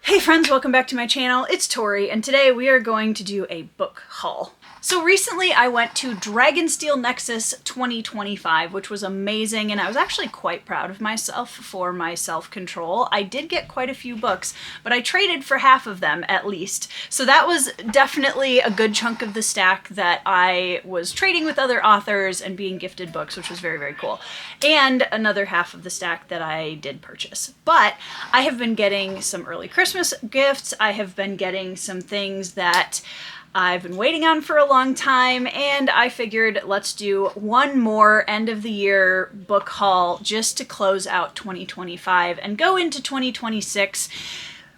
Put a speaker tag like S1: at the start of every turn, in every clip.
S1: Hey friends, welcome back to my channel. It's Tori, and today we are going to do a book haul. So recently I went to Dragonsteel Nexus 2025, which was amazing, and I was actually quite proud of myself for my self-control. I did get quite a few books, but I traded for half of them at least. So that was definitely a good chunk of the stack that I was trading with other authors and being gifted books, which was very, very cool. And another half of the stack that I did purchase. But I have been getting some early Christmas gifts. I have been getting some things that I've been waiting on for a long time, and I figured let's do one more end of the year book haul just to close out 2025 and go into 2026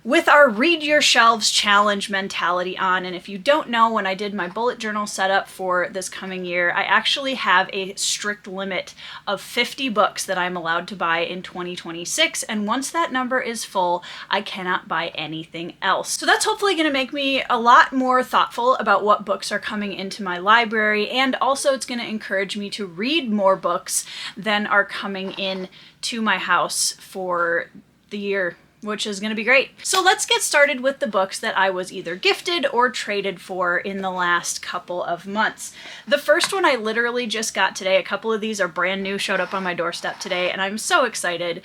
S1: with our Read Your Shelves challenge mentality on. And if you don't know, when I did my bullet journal setup for this coming year, I actually have a strict limit of 50 books that I'm allowed to buy in 2026. And once that number is full, I cannot buy anything else. So that's hopefully going to make me a lot more thoughtful about what books are coming into my library. And also it's going to encourage me to read more books than are coming in to my house for the year, which is going to be great. So let's get started with the books that I was either gifted or traded for in the last couple of months. The first one I literally just got today. A couple of these are brand new, showed up on my doorstep today, and I'm so excited.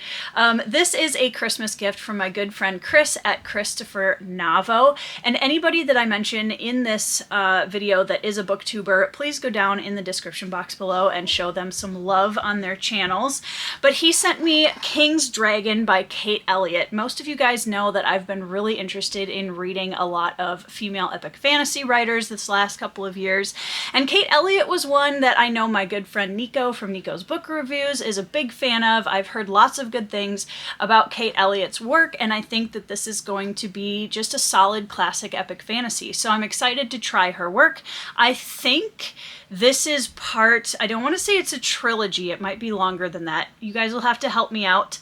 S1: This is a Christmas gift from my good friend Chris at Christopher Navo. And anybody that I mention in this video that is a booktuber, please go down in the description box below and show them some love on their channels. But he sent me King's Dragon by Kate Elliott. Most of you guys know that I've been really interested in reading a lot of female epic fantasy writers this last couple of years, and Kate Elliott was one that I know my good friend Nico from Nico's Book Reviews is a big fan of. I've heard lots of good things about Kate Elliott's work, and I think that this is going to be just a solid classic epic fantasy. So I'm excited to try her work. I think this is part, I don't want to say it's a trilogy, it might be longer than that. You guys will have to help me out.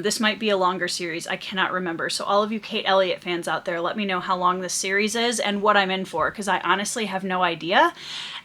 S1: This might be a longer series, I cannot remember. So all of you Kate Elliott fans out there, let me know how long this series is and what I'm in for, because I honestly have no idea.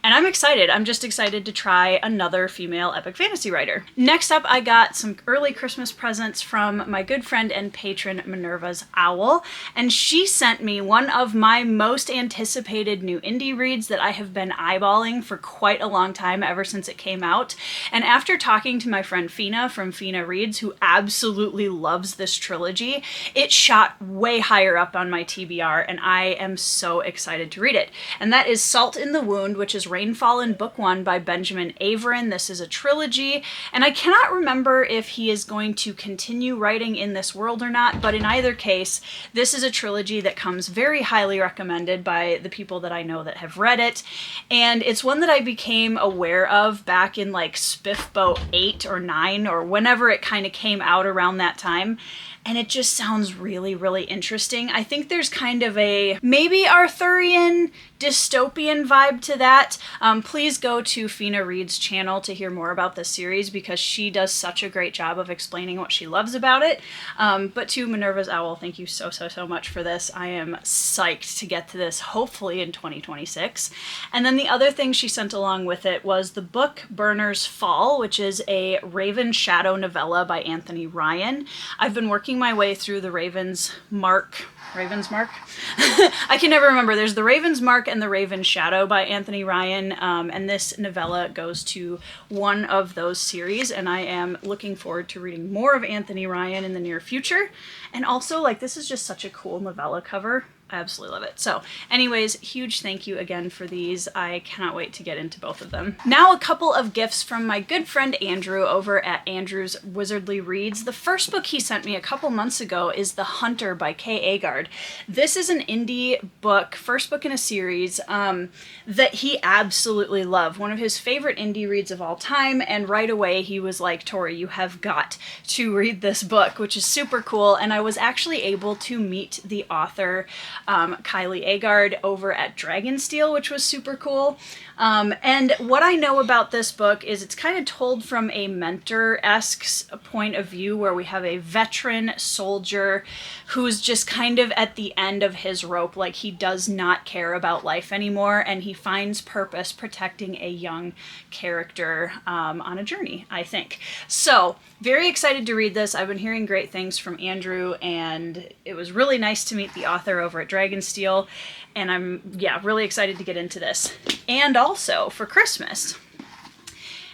S1: And I'm excited. I'm just excited to try another female epic fantasy writer. Next up, I got some early Christmas presents from my good friend and patron Minerva's Owl, and she sent me one of my most anticipated new indie reads that I have been eyeballing for quite a long time, ever since it came out. And after talking to my friend Fina from Fina Reads, who absolutely loves this trilogy, it shot way higher up on my TBR, and I am so excited to read it. And that is Salt in the Wound, which is Rainfallen Book 1 by Benjamin Averin. This is a trilogy, and I cannot remember if he is going to continue writing in this world or not, but in either case, this is a trilogy that comes very highly recommended by the people that I know that have read it, and it's one that I became aware of back in like Spiffbo 8 or 9 or whenever it kind of came out around that time. And it just sounds really, really interesting. I think there's kind of a maybe Arthurian dystopian vibe to that. Please go to Fina Reads' channel to hear more about this series, because she does such a great job of explaining what she loves about it. But to Minerva's Owl, thank you so, so, so much for this. I am psyched to get to this, hopefully in 2026. And then the other thing she sent along with it was the book Burner's Fall, which is a Raven Shadow novella by Anthony Ryan. I've been working my way through the Raven's Mark? I can never remember. There's the Raven's Mark and the Raven Shadow by Anthony Ryan, and this novella goes to one of those series, and I am looking forward to reading more of Anthony Ryan in the near future. And also, like, this is just such a cool novella cover. I absolutely love it. So anyways, huge thank you again for these. I cannot wait to get into both of them. Now a couple of gifts from my good friend Andrew over at Andrew's Wizardly Reads. The first book he sent me a couple months ago is The Hunter by Kay Agard. This is an indie book, first book in a series that he absolutely loved. One of his favorite indie reads of all time, and right away he was like, Tori, you have got to read this book, which is super cool. And I was actually able to meet the author Kylie Agard over at Dragonsteel, which was super cool. And what I know about this book is it's kind of told from a mentor-esque point of view, where we have a veteran soldier who's just kind of at the end of his rope, like he does not care about life anymore, and he finds purpose protecting a young character on a journey, I think. So Very excited to read this. I've been hearing great things from Andrew, and it was really nice to meet the author over at Dragonsteel, and I'm, really excited to get into this. And also, for Christmas,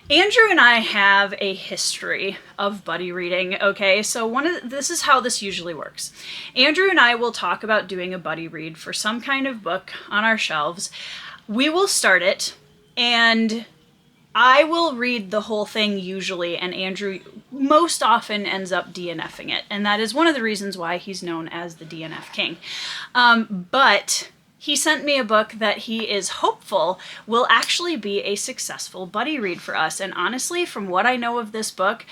S1: Andrew and I have a history of buddy reading, okay? So this is how this usually works. Andrew and I will talk about doing a buddy read for some kind of book on our shelves. We will start it, and I will read the whole thing usually, and Andrew most often ends up DNFing it. And that is one of the reasons why he's known as the DNF King. But he sent me a book that he is hopeful will actually be a successful buddy read for us. And honestly, from what I know of this book,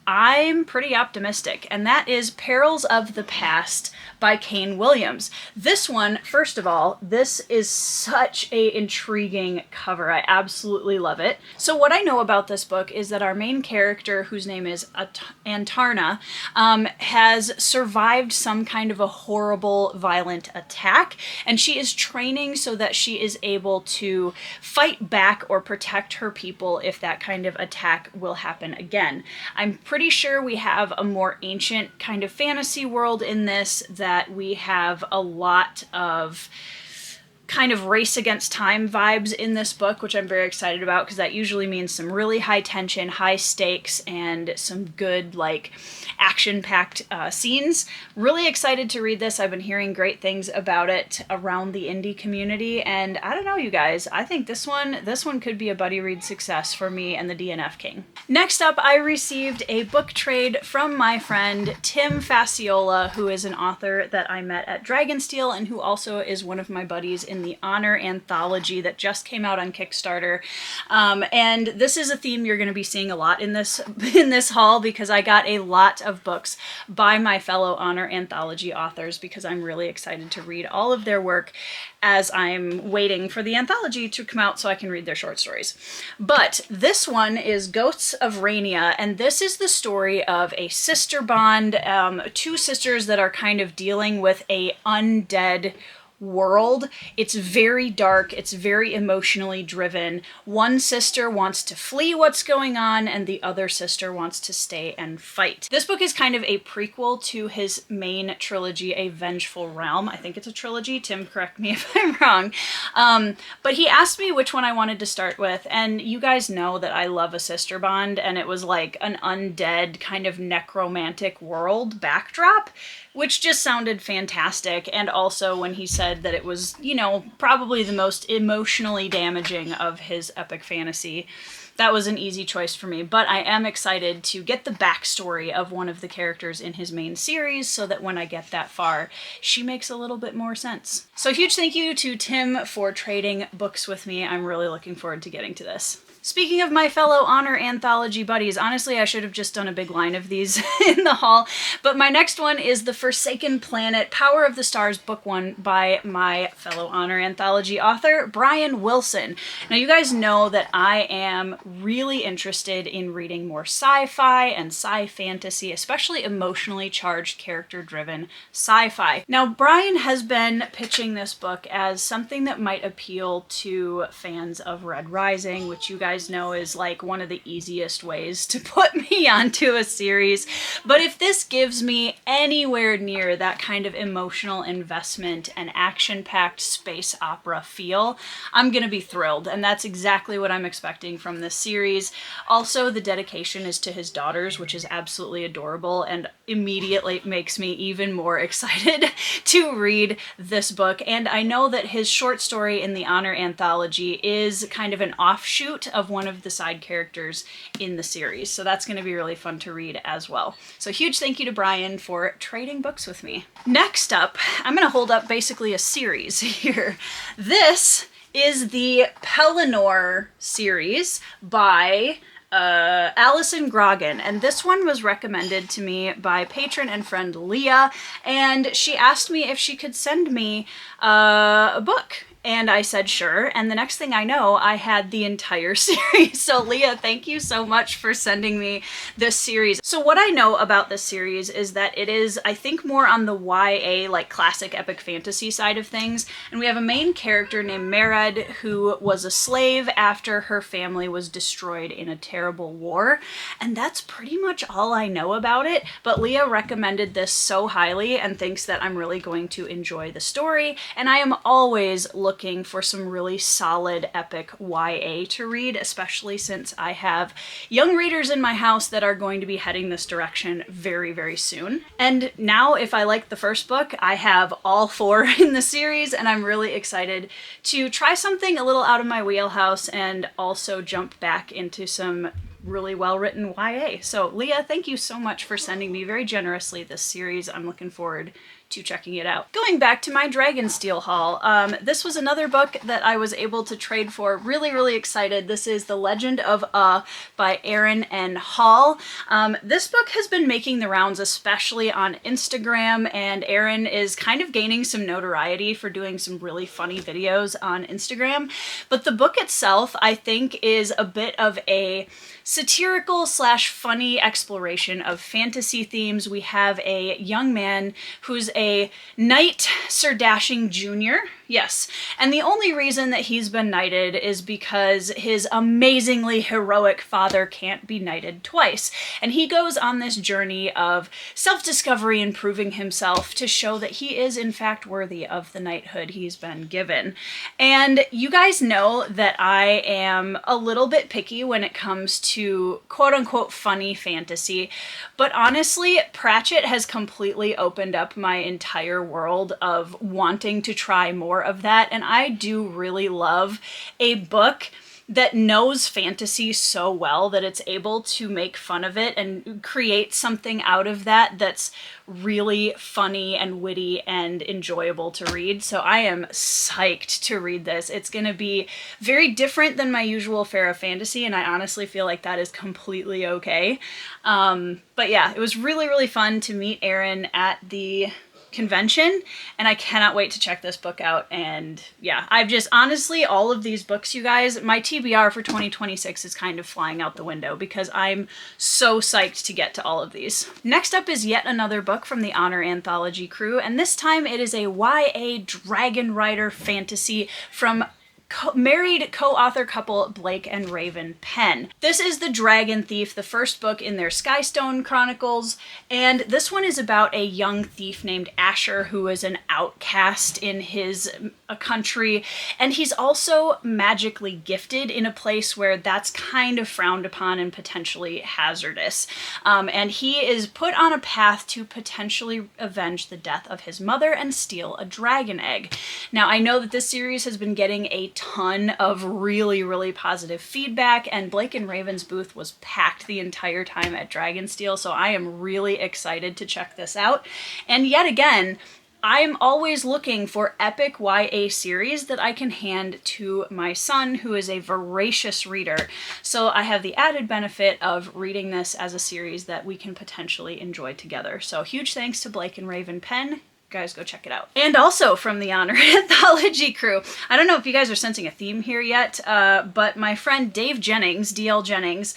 S1: I'm pretty optimistic, and that is Perils of the Past by Kane Williams. This one, first of all, this is such an intriguing cover. I absolutely love it. So what I know about this book is that our main character, whose name is Antarna, has survived some kind of a horrible, violent attack, and she is training so that she is able to fight back or protect her people if that kind of attack will happen again. I'm pretty sure we have a more ancient kind of fantasy world in this, that we have a lot of kind of race against time vibes in this book, which I'm very excited about because that usually means some really high tension, high stakes, and some good, like, action-packed scenes. Really excited to read this. I've been hearing great things about it around the indie community, and I don't know, you guys, I think this one could be a buddy read success for me and the DNF King. Next up, I received a book trade from my friend Tim Fasciola, who is an author that I met at Dragonsteel and who also is one of my buddies in the Honor anthology that just came out on Kickstarter. And this is a theme you're going to be seeing a lot in this haul, because I got a lot of books by my fellow Honor anthology authors because I'm really excited to read all of their work as I'm waiting for the anthology to come out so I can read their short stories. But this one is Ghosts of Rania, and this is the story of a sister bond, two sisters that are kind of dealing with a undead world. It's very dark, it's very emotionally driven. One sister wants to flee what's going on, and the other sister wants to stay and fight. This book is kind of a prequel to his main trilogy, A Vengeful Realm. I think it's a trilogy. Tim, correct me if I'm wrong. But he asked me which one I wanted to start with, and you guys know that I love a sister bond, and it was like an undead kind of necromantic world backdrop, which just sounded fantastic. And also when he said that it was, probably the most emotionally damaging of his epic fantasy, that was an easy choice for me. But I am excited to get the backstory of one of the characters in his main series so that when I get that far, she makes a little bit more sense. So huge thank you to Tim for trading books with me. I'm really looking forward to getting to this. Speaking of my fellow Honor anthology buddies, honestly, I should have just done a big line of these in the haul, but my next one is The Forsaken Planet, Power of the Stars, Book 1 by my fellow Honor anthology author, Brian Wilson. Now, you guys know that I am really interested in reading more sci-fi and sci-fantasy, especially emotionally charged, character-driven sci-fi. Now, Brian has been pitching this book as something that might appeal to fans of Red Rising, which you guys know is like one of the easiest ways to put me onto a series. But if this gives me anywhere near that kind of emotional investment and action-packed space opera feel, I'm gonna be thrilled, and that's exactly what I'm expecting from this series. Also, the dedication is to his daughters, which is absolutely adorable and immediately makes me even more excited to read this book. And I know that his short story in the Honor anthology is kind of an offshoot of one of the side characters in the series. So that's going to be really fun to read as well. So huge thank you to Brian for trading books with me. Next up, I'm going to hold up basically a series here. This is the Pelennor series by Alison Grogan, and this one was recommended to me by patron and friend Leah, and she asked me if she could send me a book, And I said, sure. And the next thing I know, I had the entire series. So Leah, thank you so much for sending me this series. So what I know about this series is that it is, I think, more on the YA, like classic epic fantasy side of things. And we have a main character named Mered who was a slave after her family was destroyed in a terrible war. And that's pretty much all I know about it. But Leah recommended this so highly and thinks that I'm really going to enjoy the story. And I am always looking for some really solid epic YA to read, especially since I have young readers in my house that are going to be heading this direction very, very soon. And now, if I like the first book, I have all 4 in the series, and I'm really excited to try something a little out of my wheelhouse and also jump back into some really well-written YA. So Leah, thank you so much for sending me very generously this series. I'm looking forward to checking it out. Going back to my Dragonsteel haul, this was another book that I was able to trade for. Really, really excited. This is The Legend of by Erin N. Hall. This book has been making the rounds, especially on Instagram, and Erin is kind of gaining some notoriety for doing some really funny videos on Instagram. But the book itself, I think, is a bit of a satirical / funny exploration of fantasy themes. We have a young man who's a Knight Sir Dashing Jr. Yes, and the only reason that he's been knighted is because his amazingly heroic father can't be knighted twice. And he goes on this journey of self-discovery and proving himself to show that he is in fact worthy of the knighthood he's been given. And you guys know that I am a little bit picky when it comes to quote-unquote funny fantasy, but honestly, Pratchett has completely opened up my entire world of wanting to try more of that, and I do really love a book that knows fantasy so well that it's able to make fun of it and create something out of that that's really funny and witty and enjoyable to read. So I am psyched to read this. It's going to be very different than my usual fare of fantasy, and I honestly feel like that is completely okay. But yeah, it was really, really fun to meet Erin at the convention, and I cannot wait to check this book out. And yeah, I've just honestly, all of these books, you guys, my TBR for 2026 is kind of flying out the window because I'm so psyched to get to all of these. Next up is yet another book from the Honor Anthology crew, and this time it is a YA Dragon Rider fantasy from married co-author couple Blake and Raven Penn. This is The Dragon Thief, the first book in their Skystone Chronicles, and this one is about a young thief named Asher who is an outcast in his country, and he's also magically gifted in a place where that's kind of frowned upon and potentially hazardous. And he is put on a path to potentially avenge the death of his mother and steal a dragon egg. Now, I know that this series has been getting a ton of really, really positive feedback, and Blake and Raven's booth was packed the entire time at Dragonsteel, so I am really excited to check this out. And yet again, I'm always looking for epic YA series that I can hand to my son, who is a voracious reader. So I have the added benefit of reading this as a series that we can potentially enjoy together. So huge thanks to Blake and Raven Penn. Guys, go check it out. And also from the Honor Anthology crew, I don't know if you guys are sensing a theme here yet, but my friend Dave Jennings, DL Jennings,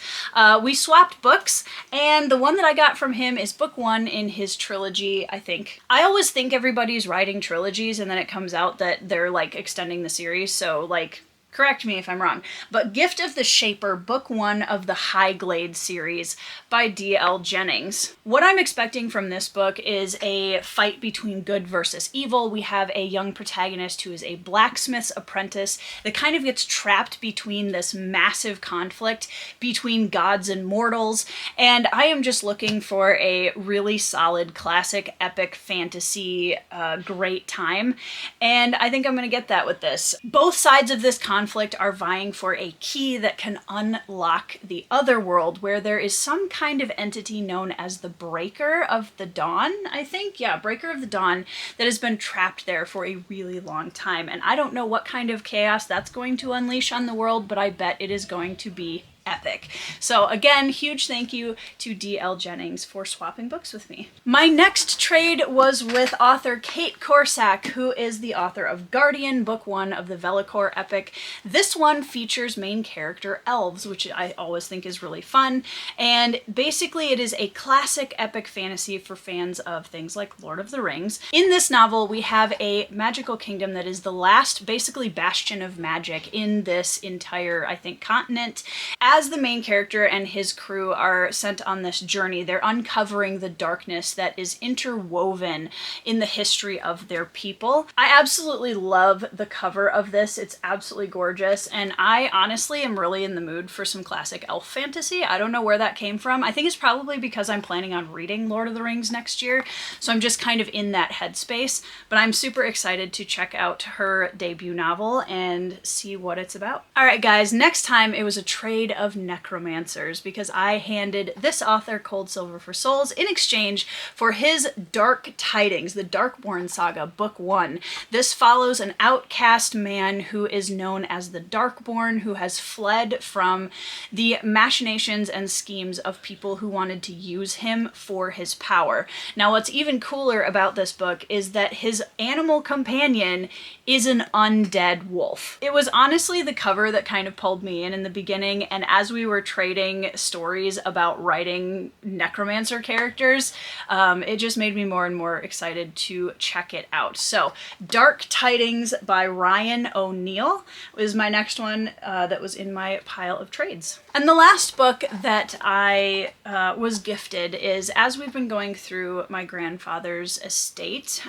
S1: we swapped books, and the one that I got from him is book 1 in his trilogy, I think. I always think everybody's writing trilogies, and then it comes out that they're like extending the series, so like, correct me if I'm wrong, but Gift of the Shaper, book 1 of the Highglade series by D.L. Jennings. What I'm expecting from this book is a fight between good versus evil. We have a young protagonist who is a blacksmith's apprentice that kind of gets trapped between this massive conflict between gods and mortals, and I am just looking for a really solid, classic, epic fantasy, great time, and I think I'm gonna get that with this. Both sides of this conflict are vying for a key that can unlock the other world, where there is some kind of entity known as the Breaker of the Dawn, I think? Yeah, Breaker of the Dawn, that has been trapped there for a really long time. And I don't know what kind of chaos that's going to unleash on the world, but I bet it is going to be epic. So again, huge thank you to D.L. Jennings for swapping books with me. My next trade was with author Kate Corsack, who is the author of Guardian, book 1 of the Velicor epic. This one features main character elves, which I always think is really fun. And basically it is a classic epic fantasy for fans of things like Lord of the Rings. In this novel, we have a magical kingdom that is the last, basically, bastion of magic in this entire, I think, continent. As the main character and his crew are sent on this journey, they're uncovering the darkness that is interwoven in the history of their people. I absolutely love the cover of this. It's absolutely gorgeous, and I honestly am really in the mood for some classic elf fantasy. I don't know where that came from. I think it's probably because I'm planning on reading Lord of the Rings next year, so I'm just kind of in that headspace, but I'm super excited to check out her debut novel and see what it's about. Alright guys, next time it was a trade of necromancers because I handed this author Cold Silver for Souls in exchange for his Dark Tidings, the Darkborn Saga, book 1. This follows an outcast man who is known as the Darkborn, who has fled from the machinations and schemes of people who wanted to use him for his power. Now what's even cooler about this book is that his animal companion is an undead wolf. It was honestly the cover that kind of pulled me in the beginning, and as we were trading stories about writing necromancer characters, it just made me more and more excited to check it out. So, Dark Tidings by Ryan O'Neill is my next one that was in my pile of trades. And the last book that I was gifted is, as we've been going through my grandfather's estate,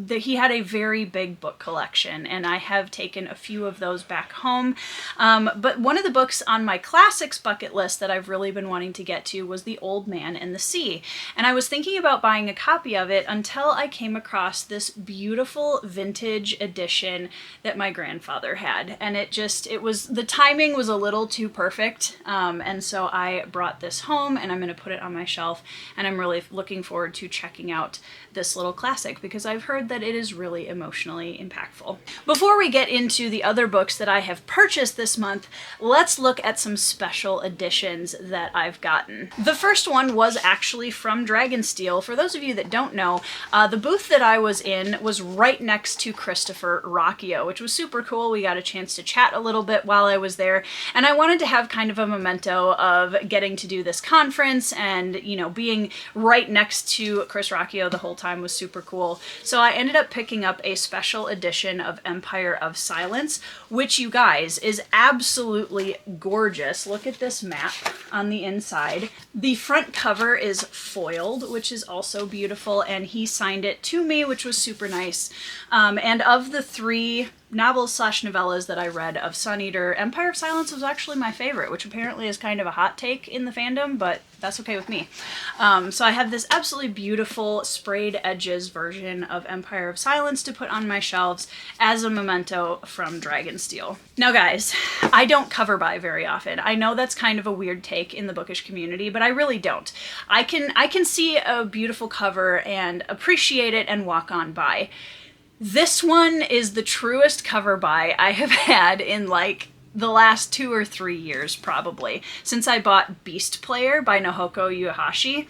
S1: he had a very big book collection, and I have taken a few of those back home. But one of the books on my classics bucket list that I've really been wanting to get to was The Old Man and the Sea. And I was thinking about buying a copy of it until I came across this beautiful vintage edition that my grandfather had. And the timing was a little too perfect. And so I brought this home and I'm going to put it on my shelf, and I'm really looking forward to checking out this little classic because I've heard that it is really emotionally impactful. Before we get into the other books that I have purchased this month, let's look at some special editions that I've gotten. The first one was actually from Dragonsteel. For those of you that don't know, the booth that I was in was right next to Christopher Rocchio, which was super cool. We got a chance to chat a little bit while I was there, and I wanted to have kind of a memento of getting to do this conference, and, you know, being right next to Chris Rocchio the whole time was super cool. So I ended up picking up a special edition of Empire of Silence, which, you guys, is absolutely gorgeous. Look at this map on the inside. The front cover is foiled, which is also beautiful, and he signed it to me, which was super nice. And of the 3 novels / novellas that I read of Sun Eater, Empire of Silence was actually my favorite, which apparently is kind of a hot take in the fandom, but that's okay with me. So I have this absolutely beautiful sprayed edges version of Empire of Silence to put on my shelves as a memento from Dragonsteel. Now guys, I don't cover buy very often. I know that's kind of a weird take in the bookish community, but I really don't. I can see a beautiful cover and appreciate it and walk on by. This one is the truest cover buy I have had in like the last 2 or 3 years, probably, since I bought Beast Player by Nohoko Uehashi.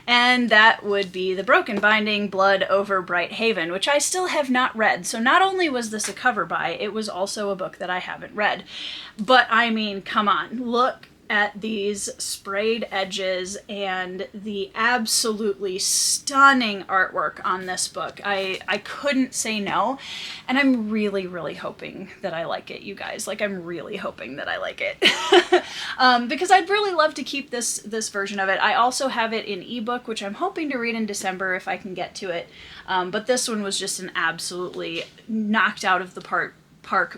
S1: And that would be the Broken Binding, Blood over Bright Haven, which I still have not read. So not only was this a cover buy, it was also a book that I haven't read. But I mean, come on, look at these sprayed edges and the absolutely stunning artwork on this book. I couldn't say no, and I'm really, really hoping that I like it, you guys. Like, I'm really hoping that I like it. Because I'd really love to keep this version of it. I also have it in ebook, which I'm hoping to read in December if I can get to it. But this one was just an absolutely knocked out of the park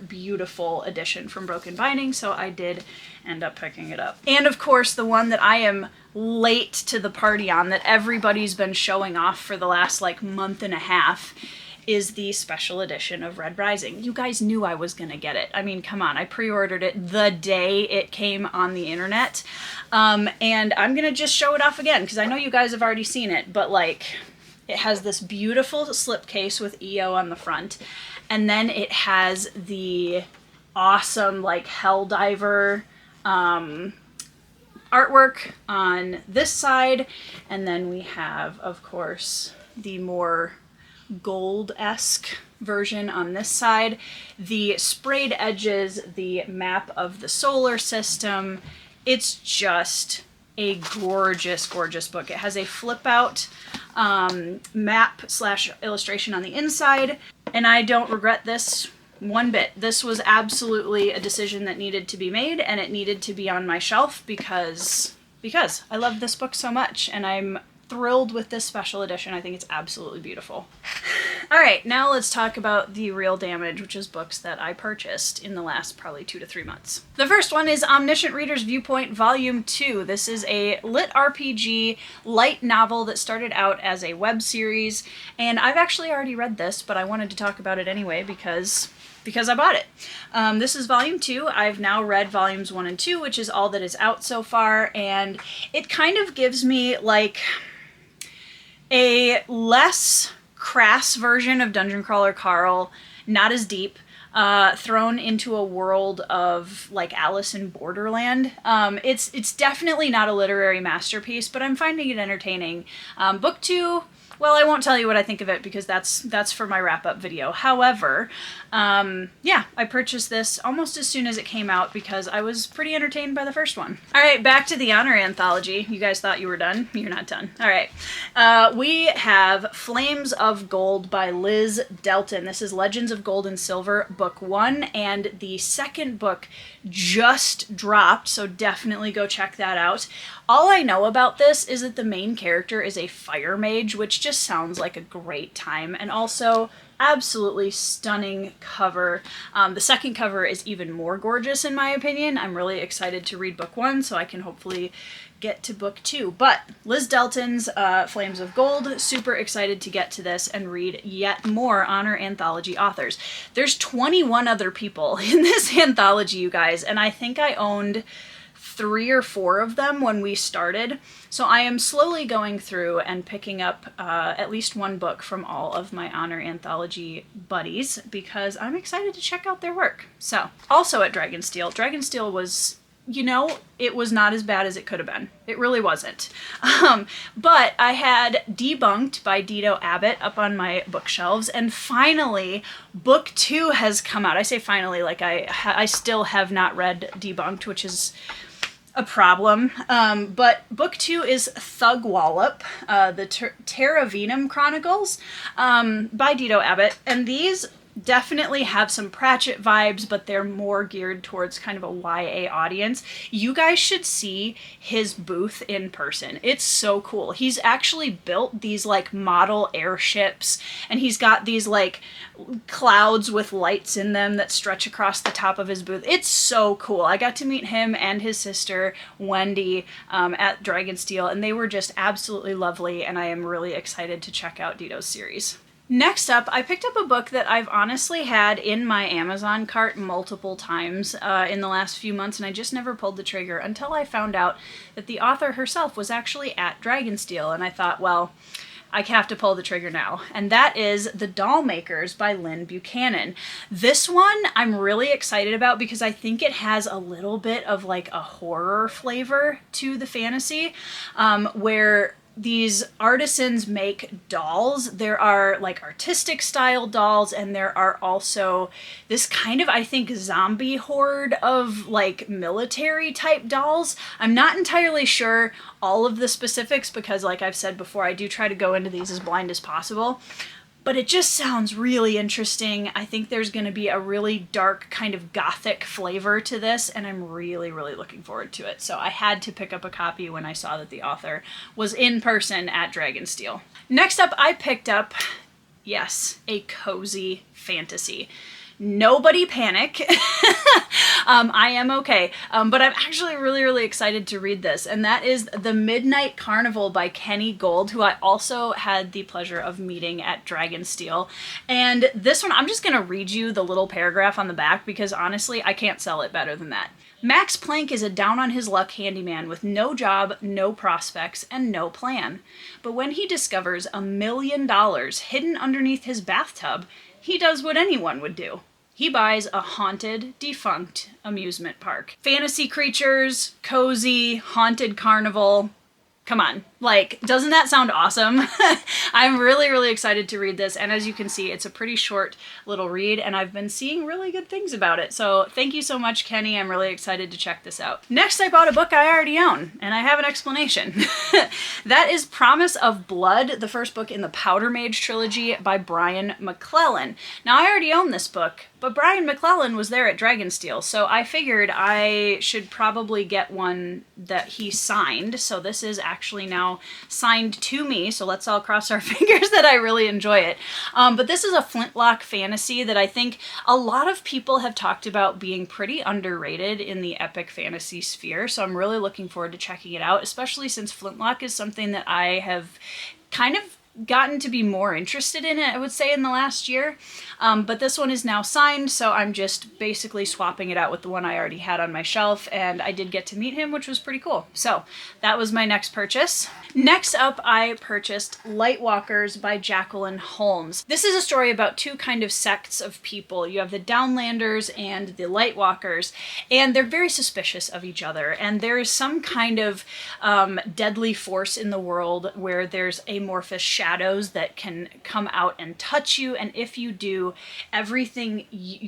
S1: beautiful edition from Broken Binding, so I did end up picking it up. And of course, the one that I am late to the party on, that everybody's been showing off for the last like month and a half, is the special edition of Red Rising. You guys knew I was gonna get it. I mean, come on, I pre-ordered it the day it came on the internet. And I'm gonna just show it off again, because I know you guys have already seen it, but like, it has this beautiful slipcase with EO on the front, and then it has the awesome like Helldiver artwork on this side, and then we have, of course, the more gold-esque version on this side. The sprayed edges, the map of the solar system. It's just a gorgeous, gorgeous book. It has a flip-out map / illustration on the inside, and I don't regret this one bit. This was absolutely a decision that needed to be made, and it needed to be on my shelf because I love this book so much, and I'm thrilled with this special edition. I think it's absolutely beautiful. All right, now let's talk about the real damage, which is books that I purchased in the last probably 2 to 3 months. The first one is Omniscient Reader's Viewpoint Volume 2. This is a lit RPG light novel that started out as a web series, and I've actually already read this, but I wanted to talk about it anyway because I bought it. This is Volume 2. I've now read Volumes 1 and 2, which is all that is out so far, and it kind of gives me like a less crass version of Dungeon Crawler Carl, not as deep, thrown into a world of like Alice in Borderland. It's definitely not a literary masterpiece, but I'm finding it entertaining. Book 2, well, I won't tell you what I think of it because that's for my wrap-up video. However, yeah, I purchased this almost as soon as it came out because I was pretty entertained by the first one. All right, back to the Honor Anthology. You guys thought you were done? You're not done. All right. We have Flames of Gold by Liz Delton. This is Legends of Gold and Silver, Book 1, and the second book just dropped, so definitely go check that out. All I know about this is that the main character is a fire mage, which just sounds like a great time, and also absolutely stunning cover. The second cover is even more gorgeous in my opinion. I'm really excited to read book 1 so I can hopefully get to book 2. But Liz Delton's Flames of Gold, super excited to get to this and read yet more Honor Anthology authors. There's 21 other people in this anthology, you guys, and I think I owned 3 or 4 of them when we started. So I am slowly going through and picking up at least one book from all of my Honor Anthology buddies because I'm excited to check out their work. So, also at Dragonsteel was, you know, it was not as bad as it could have been. It really wasn't. But I had Debunked by Dido Abbott up on my bookshelves, and finally, book 2 has come out. I say finally, like I still have not read Debunked, which is a problem. But book 2 is Thug Wallop, the Terra Venum Chronicles by Dido Abbott, and these definitely have some Pratchett vibes, but they're more geared towards kind of a YA audience. You guys should see his booth in person. It's so cool. He's actually built these like model airships, and he's got these like clouds with lights in them that stretch across the top of his booth. It's so cool. I got to meet him and his sister Wendy at Dragonsteel, and they were just absolutely lovely, and I am really excited to check out Dido's series. Next up, I picked up a book that I've honestly had in my Amazon cart multiple times in the last few months, and I just never pulled the trigger until I found out that the author herself was actually at Dragonsteel, and I thought, well, I have to pull the trigger now. And that is The Doll Makers by Lynn Buchanan. This one I'm really excited about because I think it has a little bit of like a horror flavor to the fantasy, where these artisans make dolls. There are like artistic style dolls, and there are also this kind of, I think, zombie horde of like military type dolls. I'm not entirely sure all of the specifics because, like I've said before, I do try to go into these as blind as possible. But it just sounds really interesting. I think there's going to be a really dark kind of gothic flavor to this, and I'm really, really looking forward to it. So I had to pick up a copy when I saw that the author was in person at Dragonsteel. Next up, I picked up, yes, a cozy fantasy. Nobody panic. I am okay. But I'm actually really, really excited to read this. And that is The Midnight Carnival by Kenny Gold, who I also had the pleasure of meeting at Dragonsteel. And this one, I'm just going to read you the little paragraph on the back because honestly, I can't sell it better than that. Max Planck is a down-on-his-luck handyman with no job, no prospects, and no plan. But when he discovers $1 million hidden underneath his bathtub, he does what anyone would do. He buys a haunted, defunct amusement park. Fantasy creatures, cozy, haunted carnival. Come on, like, doesn't that sound awesome? I'm really, really excited to read this, and as you can see, it's a pretty short little read, and I've been seeing really good things about it, so thank you so much, Kenny. I'm really excited to check this out. Next, I bought a book I already own, and I have an explanation. That is Promise of Blood, the first book in the Powder Mage trilogy by Brian McClellan. Now, I already own this book, but Brian McClellan was there at Dragonsteel, so I figured I should probably get one that he signed. So this is actually now signed to me, so let's all cross our fingers that I really enjoy it. But this is a flintlock fantasy that I think a lot of people have talked about being pretty underrated in the epic fantasy sphere, so I'm really looking forward to checking it out, especially since flintlock is something that I have kind of gotten to be more interested in it, I would say, in the last year. But this one is now signed, so I'm just basically swapping it out with the one I already had on my shelf, and I did get to meet him, which was pretty cool. So that was my next purchase. Next up, I purchased Lightwalkers by Jacqueline Holmes. This is a story about two kind of sects of people. You have the Downlanders and the Lightwalkers, and they're very suspicious of each other, and there is some kind of deadly force in the world where there's amorphous shadows that can come out and touch you, and if you do, everything,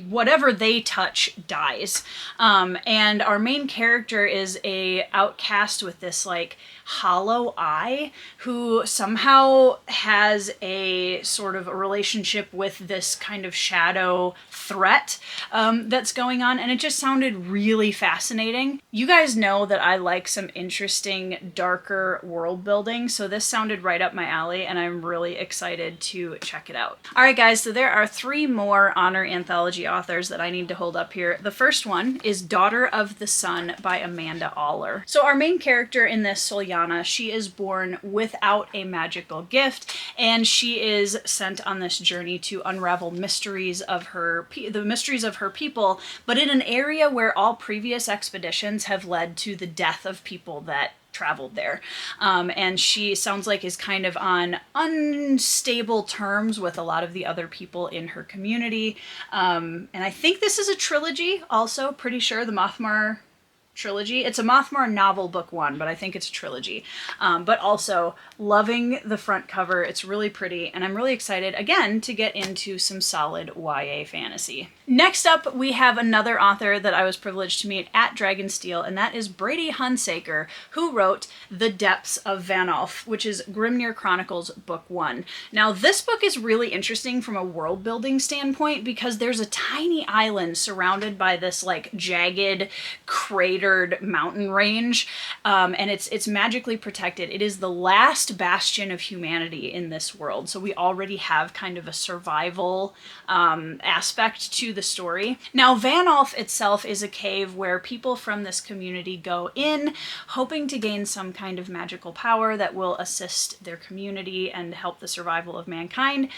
S1: whatever they touch, dies. And our main character is a outcast with this like hollow eye who somehow has a sort of a relationship with this kind of shadow threat that's going on, and it just sounded really fascinating. You guys know that I like some interesting, darker world building, so this sounded right up my alley, and I'm really excited to check it out. Alright guys, so there are 3 more Honor Anthology authors that I need to hold up here. The first one is Daughter of the Sun by Amanda Aller. So our main character in this, Solyana, she is born without a magical gift, and she is sent on this journey to unravel mysteries of the mysteries of her people, but in an area where all previous expeditions have led to the death of people that traveled there. And she sounds like is kind of on unstable terms with a lot of the other people in her community. And I think this is a trilogy also, pretty sure, the Mothmar trilogy. It's a Mothmar novel, book 1, but I think it's a trilogy. But also loving the front cover. It's really pretty, and I'm really excited again to get into some solid YA fantasy. Next up, we have another author that I was privileged to meet at Dragonsteel, and that is Brady Hunsaker, who wrote The Depths of Vanolf, which is Grimnir Chronicles book 1. Now, this book is really interesting from a world building standpoint because there's a tiny island surrounded by this like jagged cratered mountain range, and it's magically protected. It is the last bastion of humanity in this world, so we already have kind of a survival aspect to the story. Now, Vanolf itself is a cave where people from this community go in, hoping to gain some kind of magical power that will assist their community and help the survival of mankind.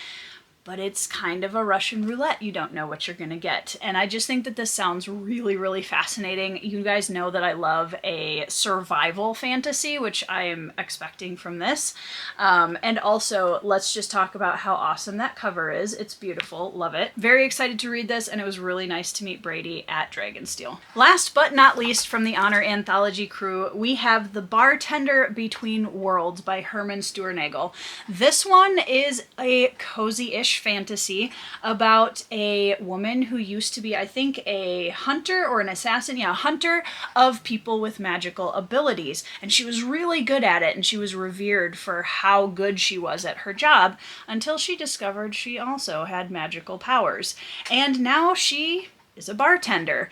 S1: But it's kind of a Russian roulette. You don't know what you're gonna get. And I just think that this sounds really, really fascinating. You guys know that I love a survival fantasy, which I am expecting from this. And also, let's just talk about how awesome that cover is. It's beautiful, love it. Very excited to read this, and it was really nice to meet Brady at Dragonsteel. Last but not least from the Honor Anthology crew, we have The Bartender Between Worlds by Herman Stuernagel. This one is a cozy-ish fantasy about a woman who used to be, I think, a hunter or an assassin, yeah, a hunter of people with magical abilities. And she was really good at it, and she was revered for how good she was at her job until she discovered she also had magical powers. And now she is a bartender.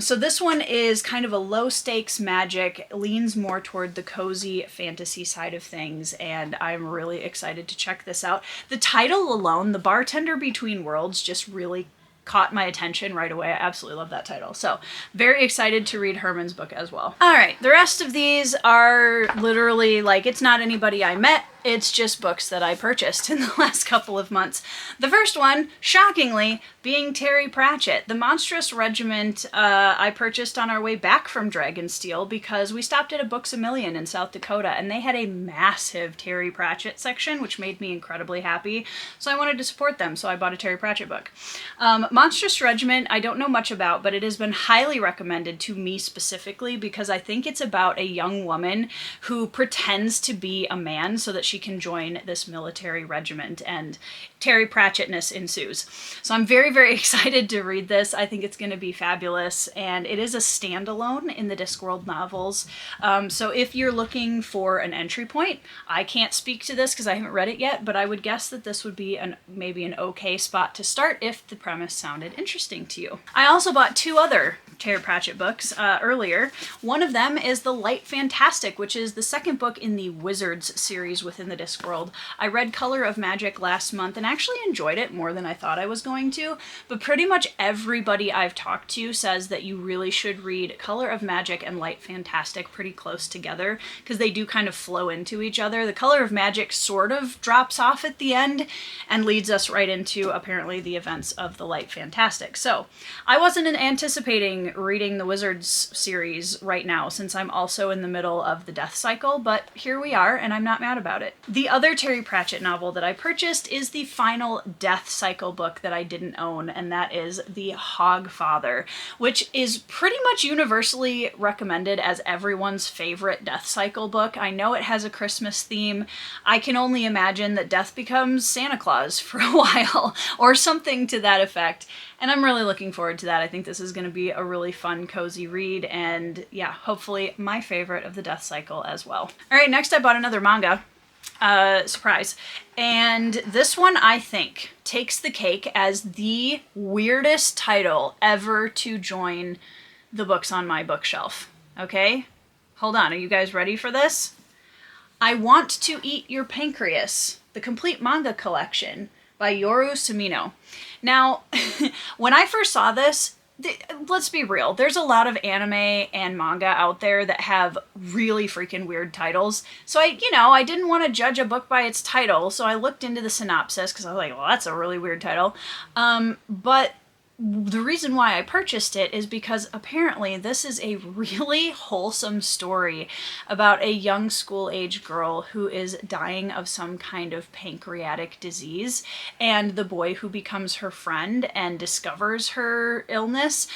S1: So this one is kind of a low stakes magic, leans more toward the cozy fantasy side of things, and I'm really excited to check this out. The title alone, The Bartender Between Worlds, just really caught my attention right away. I absolutely love that title. So very excited to read Herman's book as well. All right, the rest of these are literally like, it's not anybody I met. It's just books that I purchased in the last couple of months. The first one, shockingly, being Terry Pratchett. The Monstrous Regiment I purchased on our way back from Dragonsteel because we stopped at a Books A Million in South Dakota and they had a massive Terry Pratchett section, which made me incredibly happy. So I wanted to support them, so I bought a Terry Pratchett book. Monstrous Regiment, I don't know much about, but it has been highly recommended to me specifically because I think it's about a young woman who pretends to be a man so that she can join this military regiment, and Terry Pratchettness ensues. So I'm very, very excited to read this. I think it's going to be fabulous, and it is a standalone in the Discworld novels. So if you're looking for an entry point, I can't speak to this because I haven't read it yet, but I would guess that this would be maybe an okay spot to start if the premise sounded interesting to you. I also bought two other Terry Pratchett books earlier. One of them is The Light Fantastic, which is the second book in the Wizards series within the Discworld. I read Color of Magic last month and actually enjoyed it more than I thought I was going to, but pretty much everybody I've talked to says that you really should read Color of Magic and Light Fantastic pretty close together because they do kind of flow into each other. The Color of Magic sort of drops off at the end and leads us right into apparently the events of The Light Fantastic. So I wasn't anticipating reading the Wizards series right now since I'm also in the middle of the death cycle, but here we are and I'm not mad about it. The other Terry Pratchett novel that I purchased is the final death cycle book that I didn't own, and that is The Hogfather, which is pretty much universally recommended as everyone's favorite death cycle book. I know it has a Christmas theme. I can only imagine that death becomes Santa Claus for a while or something to that effect. And I'm really looking forward to that. I think this is going to be a really fun, cozy read, and yeah, hopefully my favorite of the death cycle as well. All right, next I bought another manga. Surprise. And this one, I think, takes the cake as the weirdest title ever to join the books on my bookshelf. Okay? Hold on, are you guys ready for this? I Want to Eat Your Pancreas, the complete manga collection by Yoru Sumino. Now, when I first saw this, let's be real, there's a lot of anime and manga out there that have really freaking weird titles. So I didn't want to judge a book by its title, so I looked into the synopsis because I was like, well, that's a really weird title. But the reason why I purchased it is because apparently this is a really wholesome story about a young school-age girl who is dying of some kind of pancreatic disease, and the boy who becomes her friend and discovers her illness.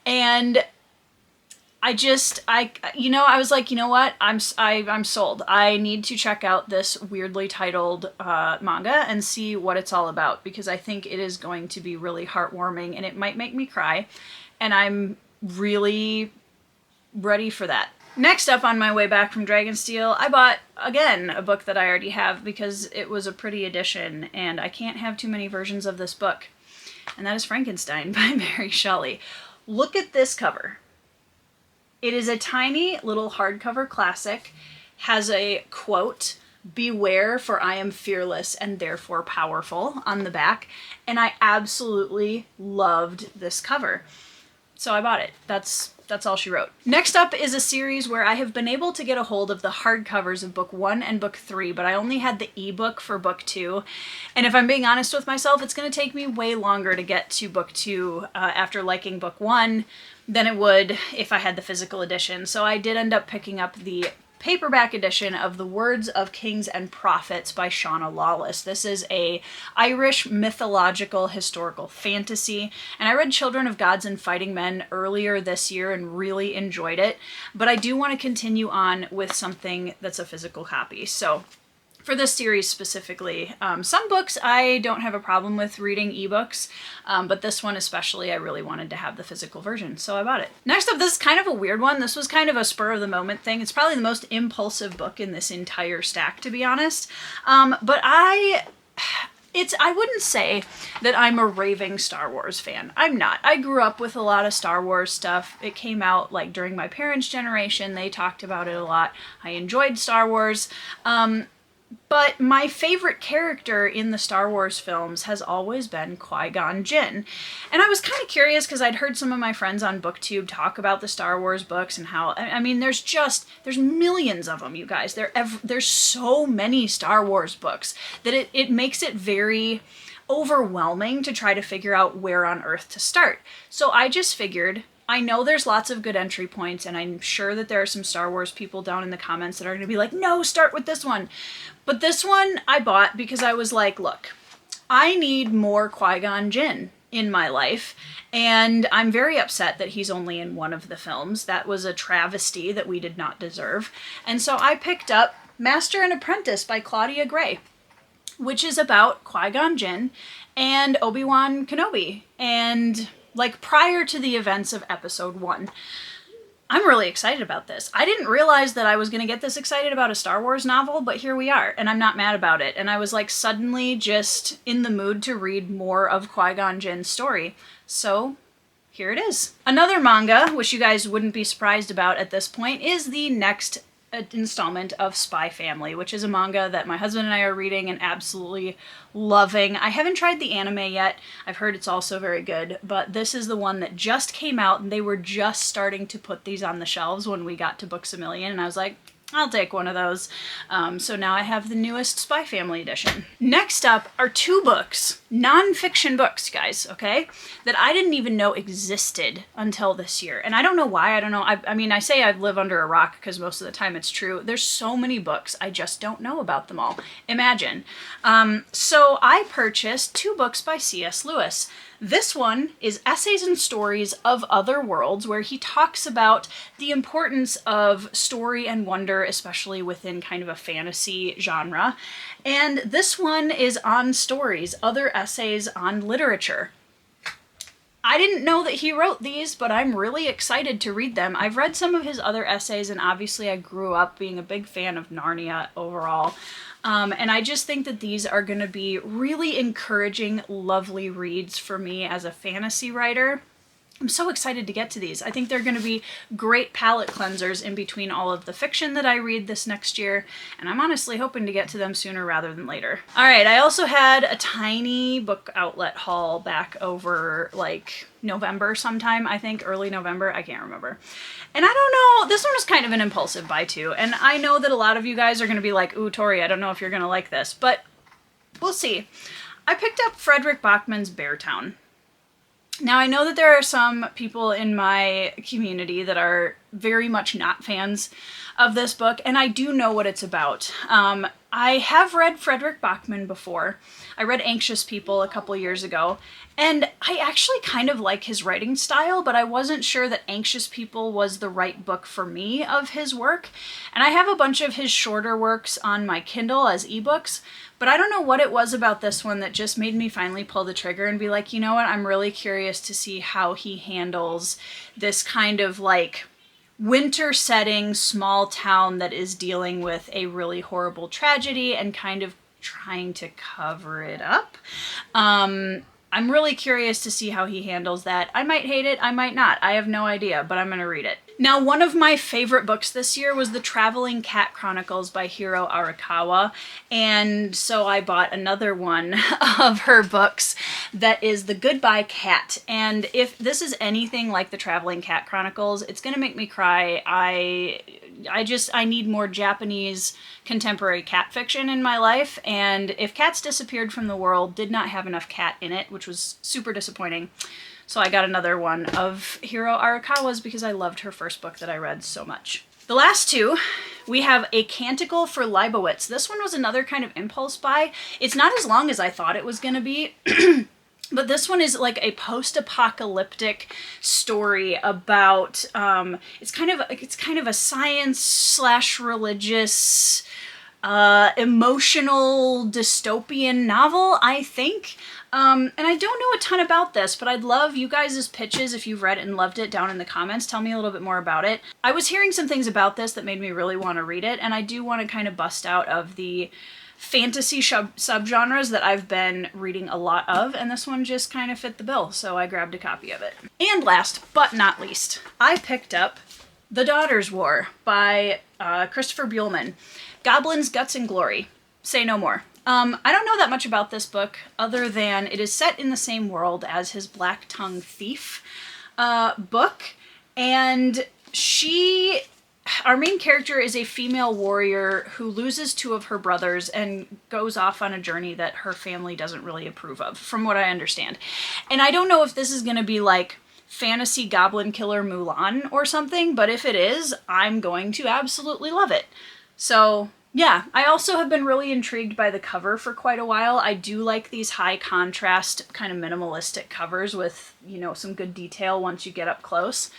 S1: And I was like, you know what? I'm sold. I need to check out this weirdly titled manga and see what it's all about, because I think it is going to be really heartwarming and it might make me cry, and I'm really ready for that. Next up, on my way back from Dragonsteel, I bought, again, a book that I already have because it was a pretty edition and I can't have too many versions of this book, and that is Frankenstein by Mary Shelley. Look at this cover. It is a tiny little hardcover classic, has a quote, "Beware, for I am fearless and therefore powerful," on the back, and I absolutely loved this cover. So I bought it. That's all she wrote. Next up is a series where I have been able to get a hold of the hardcovers of book 1 and book 3, but I only had the ebook for book 2. And if I'm being honest with myself, it's going to take me way longer to get to book 2 after liking book 1 than it would if I had the physical edition. So I did end up picking up the paperback edition of The Words of Kings and Prophets by Shauna Lawless. This is a Irish mythological historical fantasy, and I read Children of Gods and Fighting Men earlier this year and really enjoyed it, but I do want to continue on with something that's a physical copy. So for this series specifically, some books I don't have a problem with reading ebooks, but this one especially I really wanted to have the physical version, so I bought it. Next up, this is kind of a weird one. This was kind of a spur of the moment thing. It's probably the most impulsive book in this entire stack, to be honest. But I wouldn't say that I'm a raving Star Wars fan. I'm not. I grew up with a lot of Star Wars stuff. It came out like during my parents' generation. They talked about it a lot. I enjoyed Star Wars. But my favorite character in the Star Wars films has always been Qui-Gon Jinn. And I was kind of curious because I'd heard some of my friends on BookTube talk about the Star Wars books and how, I mean, there's millions of them, you guys. There's so many Star Wars books that it makes it very overwhelming to try to figure out where on earth to start. So I just figured, I know there's lots of good entry points, and I'm sure that there are some Star Wars people down in the comments that are going to be like, no, start with this one. But this one I bought because I was like, look, I need more Qui-Gon Jinn in my life, and I'm very upset that he's only in one of the films. That was a travesty that we did not deserve. And so I picked up Master and Apprentice by Claudia Gray, which is about Qui-Gon Jinn and Obi-Wan Kenobi, and like prior to the events of episode 1. I'm really excited about this. I didn't realize that I was going to get this excited about a Star Wars novel, but here we are, and I'm not mad about it. And I was like suddenly just in the mood to read more of Qui-Gon Jinn's story. So here it is. Another manga, which you guys wouldn't be surprised about at this point, is the next installment of Spy Family, which is a manga that my husband and I are reading and absolutely loving. I haven't tried the anime yet. I've heard it's also very good, but this is the one that just came out, and they were just starting to put these on the shelves when we got to Books A Million, and I was like, I'll take one of those. So now I have the newest Spy Family edition. Next up are 2 books, non-fiction books, guys, okay, that I didn't even know existed until this year. And I don't know why, I don't know. I mean, I say I live under a rock because most of the time it's true. There's so many books, I just don't know about them all. Imagine. So I purchased 2 books by C.S. Lewis. This one is Essays and Stories of Other Worlds, where he talks about the importance of story and wonder, especially within kind of a fantasy genre. And this one is on stories, other essays on literature. I didn't know that he wrote these, but I'm really excited to read them. I've read some of his other essays, and obviously I grew up being a big fan of Narnia overall. And I just think that these are going to be really encouraging, lovely reads for me as a fantasy writer. I'm so excited to get to these. I think they're going to be great palate cleansers in between all of the fiction that I read this next year, and I'm honestly hoping to get to them sooner rather than later. All right, I also had a tiny book outlet haul back over like November sometime, I think, early November, I can't remember. And I don't know, this one was kind of an impulsive buy too, and I know that a lot of you guys are going to be like, ooh, Tori, I don't know if you're going to like this, but we'll see. I picked up Frederick Bachman's Beartown. Now, I know that there are some people in my community that are very much not fans of this book, and I do know what it's about. I have read Frederick Bachman before. I read Anxious People a couple years ago, and I actually kind of like his writing style, but I wasn't sure that Anxious People was the right book for me of his work. And I have a bunch of his shorter works on my Kindle as ebooks, but I don't know what it was about this one that just made me finally pull the trigger and be like, you know what, I'm really curious to see how he handles this kind of like winter setting, small town that is dealing with a really horrible tragedy and kind of trying to cover it up. I'm really curious to see how he handles that. I might hate it, I might not. I have no idea, but I'm gonna read it. Now, one of my favorite books this year was The Traveling Cat Chronicles by Hiro Arakawa, and so I bought another one of her books that is The Goodbye Cat. And if this is anything like The Traveling Cat Chronicles, it's gonna make me cry. I need more Japanese contemporary cat fiction in my life, and If Cats Disappeared from the World did not have enough cat in it, which was super disappointing. So I got another one of Hiro Arakawa's because I loved her first book that I read so much. The last 2, we have A Canticle for Leibowitz. This one was another kind of impulse buy. It's not as long as I thought it was going to be, but this one is like a post-apocalyptic story about, it's kind of a science / religious, emotional dystopian novel, I think. And I don't know a ton about this, but I'd love you guys' pitches if you've read it and loved it down in the comments. Tell me a little bit more about it. I was hearing some things about this that made me really want to read it, and I do want to kind of bust out of the fantasy subgenres that I've been reading a lot of, and this one just kind of fit the bill, so I grabbed a copy of it. And last but not least, I picked up The Daughter's War by Christopher Buehlman. Goblins, Guts, and Glory. say no more. I don't know that much about this book other than it is set in the same world as his Black Tongue Thief book, and our main character is a female warrior who loses two of her brothers and goes off on a journey that her family doesn't really approve of, from what I understand. And I don't know if this is going to be like fantasy Goblin Killer Mulan or something, but if it is, I'm going to absolutely love it. So yeah, I also have been really intrigued by the cover for quite a while. I do like these high contrast, kind of minimalistic covers with, you know, some good detail once you get up close.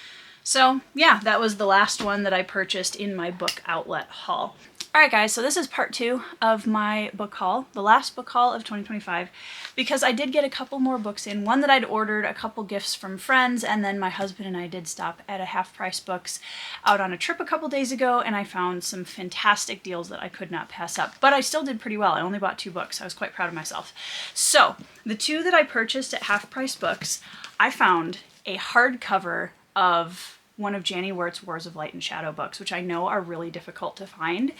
S1: So yeah, that was the last one that I purchased in my book outlet haul. Alright guys, so this is part 2 of my book haul, the last book haul of 2025, because I did get a couple more books in, one that I'd ordered, a couple gifts from friends, and then my husband and I did stop at a Half Price Books out on a trip a couple days ago, and I found some fantastic deals that I could not pass up. But I still did pretty well. I only bought 2 books. I was quite proud of myself. So, the 2 that I purchased at Half Price Books, I found a hardcover of one of Janny Wirt's Wars of Light and Shadow books, which I know are really difficult to find.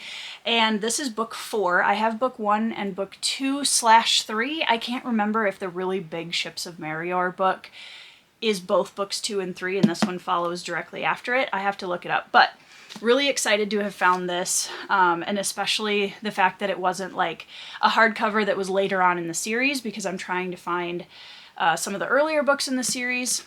S1: And this is book 4. I have book 1 and book 2/3. I can't remember if the really big Ships of Marior book is both books 2 and 3, and this one follows directly after it. I have to look it up, but really excited to have found this, and especially the fact that it wasn't like a hardcover that was later on in the series, because I'm trying to find some of the earlier books in the series.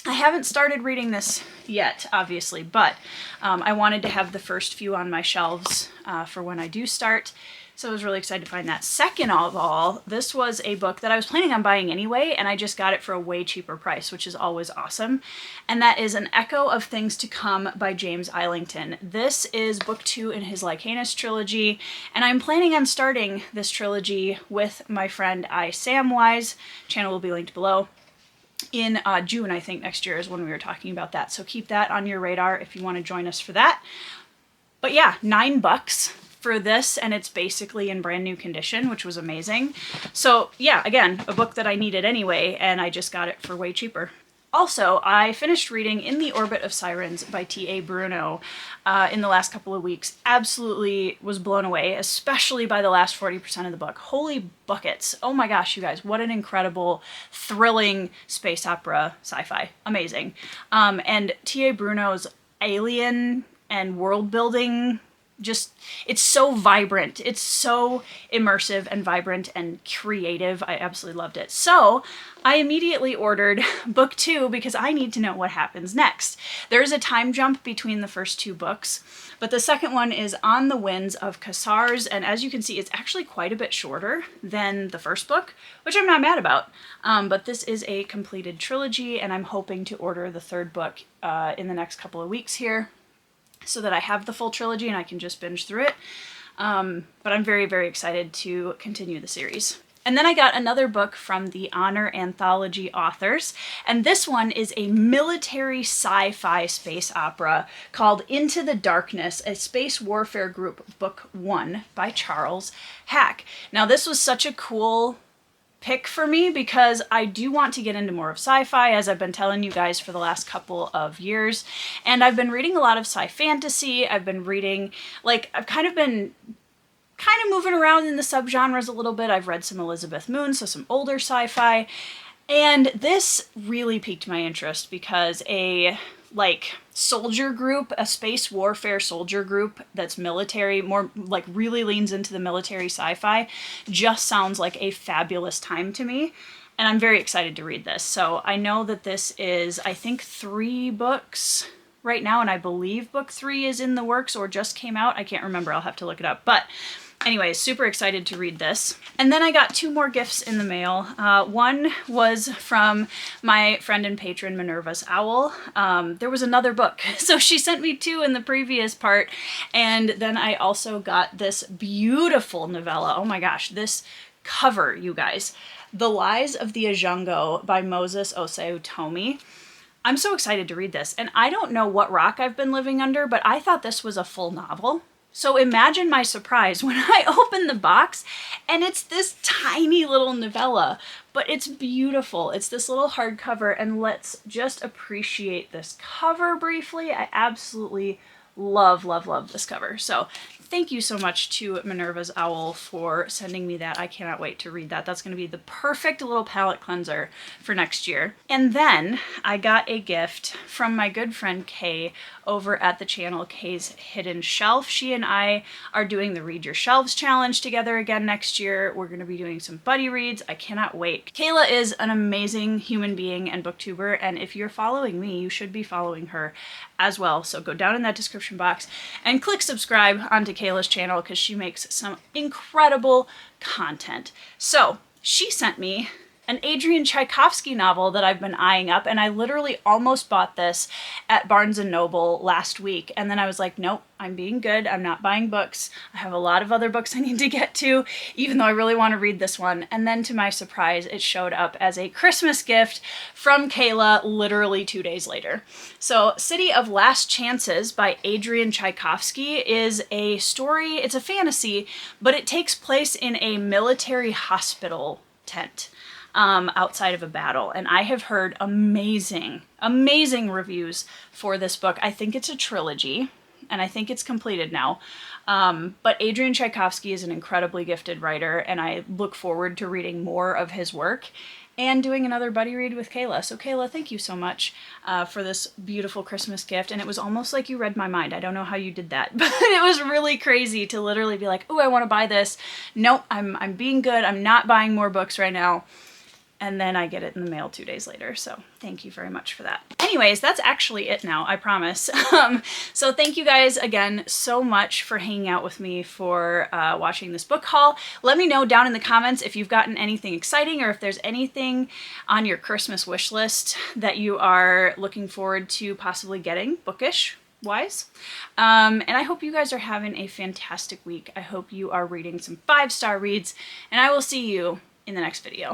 S1: I haven't started reading this yet, obviously, but I wanted to have the first few on my shelves for when I do start, so I was really excited to find that. Second of all, this was a book that I was planning on buying anyway, and I just got it for a way cheaper price, which is always awesome, and that is An Echo of Things to Come by James Islington. This is book 2 in his Lycanus trilogy, and I'm planning on starting this trilogy with my friend Samwise. Channel will be linked below. In June, I think, next year is when we were talking about that. So keep that on your radar if you want to join us for that. But yeah, $9 for this, and it's basically in brand new condition, which was amazing. So yeah, again, a book that I needed anyway, and I just got it for way cheaper. Also, I finished reading In the Orbit of Sirens by T.A. Bruno in the last couple of weeks. Absolutely was blown away, especially by the last 40% of the book. Holy buckets. Oh my gosh, you guys, what an incredible, thrilling space opera sci-fi. Amazing. And T.A. Bruno's alien and world building, just, it's so vibrant. It's so immersive and vibrant and creative. I absolutely loved it. So I immediately ordered book 2 because I need to know what happens next. There's a time jump between the first 2 books, but the second one is On the Winds of Cassars, and as you can see, it's actually quite a bit shorter than the first book, which I'm not mad about. But this is a completed trilogy, and I'm hoping to order the 3rd book in the next couple of weeks here, so that I have the full trilogy and I can just binge through it. But I'm very, very excited to continue the series. And then I got another book from the Honor Anthology authors, and this one is a military sci-fi space opera called Into the Darkness, a Space Warfare Group Book 1 by Charles Hack. Now this was such a cool pick for me because I do want to get into more of sci-fi, as I've been telling you guys for the last couple of years, and I've been reading a lot of sci-fantasy. I've been reading, like, I've kind of been moving around in the subgenres a little bit. I've read some Elizabeth Moon, so some older sci-fi, and this really piqued my interest because a soldier group, a space warfare soldier group that's military, more like really leans into the military sci-fi, just sounds like a fabulous time to me. And I'm very excited to read this. So I know that this is, I think, 3 books right now, and I believe book 3 is in the works or just came out. I can't remember. I'll have to look it up. But anyways, super excited to read this. And then I got 2 more gifts in the mail. One was from my friend and patron Minerva's Owl. There was another book, so she sent me 2 in the previous part. And then I also got this beautiful novella. Oh my gosh, this cover, you guys. The Lies of the Ajongo by Moses Osei-Utomi. I'm so excited to read this, and I don't know what rock I've been living under, but I thought this was a full novel. So imagine my surprise when I opened the box and it's this tiny little novella, but it's beautiful. It's this little hardcover, and let's just appreciate this cover briefly. I absolutely love, love, love this cover. So thank you so much to Minerva's Owl for sending me that. I cannot wait to read that. That's going to be the perfect little palate cleanser for next year. And then I got a gift from my good friend Kay over at the channel Kay's Hidden Shelf. She and I are doing the Read Your Shelves challenge together again next year. We're going to be doing some buddy reads. I cannot wait. Kayla is an amazing human being and booktuber, and if you're following me, you should be following her as well. So go down in that description box and click subscribe onto Kayla's channel because she makes some incredible content. So she sent me an Adrian Tchaikovsky novel that I've been eyeing up, and I literally almost bought this at Barnes & Noble last week, and then I was like, nope, I'm being good, I'm not buying books. I have a lot of other books I need to get to, even though I really want to read this one. And then to my surprise, it showed up as a Christmas gift from Kayla literally 2 days later. So City of Last Chances by Adrian Tchaikovsky is a story, it's a fantasy, but it takes place in a military hospital tent. Outside of a battle, and I have heard amazing reviews for this book. I think it's a trilogy, and I think it's completed now. But Adrian Tchaikovsky is an incredibly gifted writer, and I look forward to reading more of his work and doing another buddy read with Kayla. So Kayla, thank you so much for this beautiful Christmas gift, and it was almost like you read my mind. I don't know how you did that, but it was really crazy to literally be like, oh, I want to buy this. Nope, I'm being good. I'm not buying more books right now. And then I get it in the mail 2 days later. So thank you very much for that. Anyways, that's actually it now, I promise. So thank you guys again so much for hanging out with me for watching this book haul. Let me know down in the comments if you've gotten anything exciting or if there's anything on your Christmas wish list that you are looking forward to possibly getting bookish wise. And I hope you guys are having a fantastic week. I hope you are reading some 5-star reads, and I will see you in the next video.